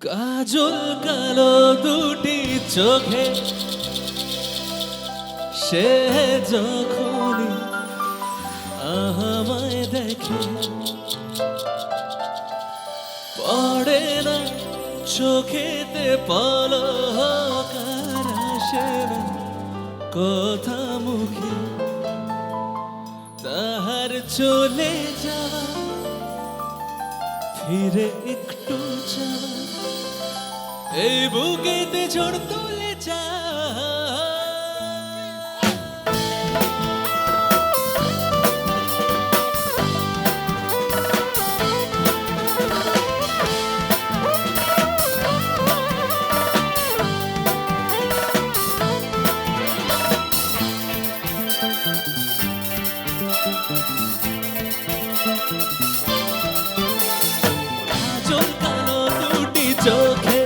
কাজল কালো দুটি চোখে সে যখনই আমায় দেখে পড়ে না চোখেতে পলক আর আসে না কথা মুখে তাহার চলে যাওয়া ফিরে একটু যাওয়া এই বুকেতে ঝড় তুলে যা চোখে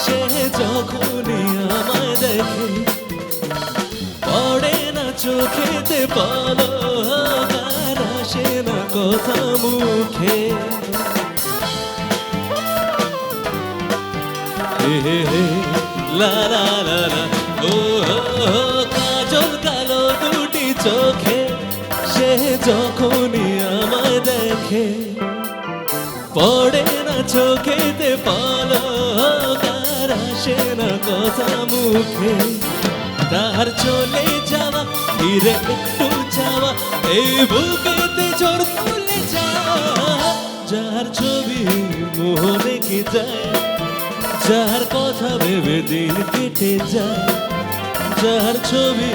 সে যখনই আমায় দেখে পড়ে না চোখেতে পলক আর আসে না কথা মুখে লা লা লা লা ও কাজল কালো দুটি চোখে সে যখনই আমায় দেখে পড়ে না চোখেতে পলক আর আসে না কথা মুখে তার চলে যাওয়া ফিরে একটু যাওয়া এই বুকেতে ঝড় তুলে যাওয়া যার ছবি মনে কি যায় যার কথা ভেবে দিন কেটে যায় যার ছবি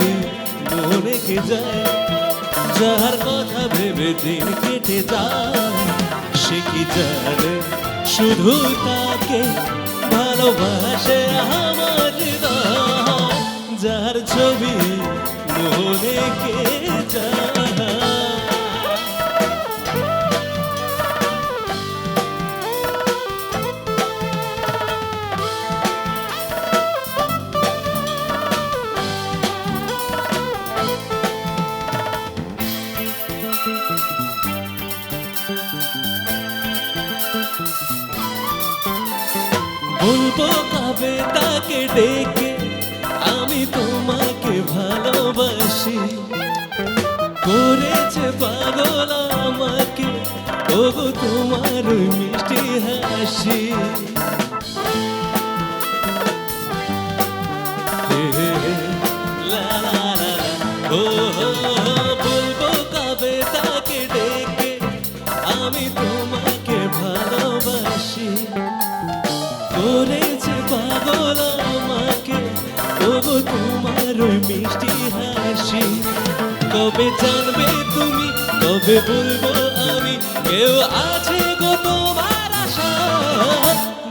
মনে কি যায় যার কথা ভেবে দিন কেটে যায় সে কি জানে শুধু তাকে ভালোবাসে আমার হৃদয় যার ছবি মনে কে যায় বলবো কবে তাকে ডেকে আমি তোমাকে ভালোবাসি করেছে পাগল আমাকে ওগো তোমার মিষ্টি হাসি লা লা লা ও বলবো কবে তাকে ডেকে আমি তোমাকে ভালোবাসি করেছে পাগল আমাকে ওগো তোমার ওই মিষ্টি হাসি কবে জানবে তুমি কবে বলবো আমি কেউ আছে গো তোমার আশা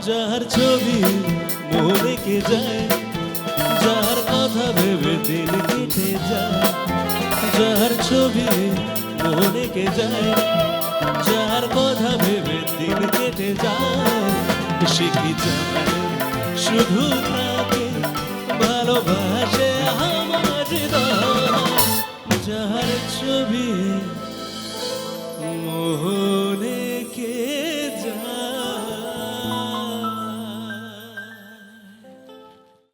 যার ছবি মনে কে যায় যার কথা ভেবে দিন কেটে যায় যার ছবি মনে কে যায় যার কথা ভেবে দিন কেটে যায় সে কি জানে শুধু তাকে ভালোবাসে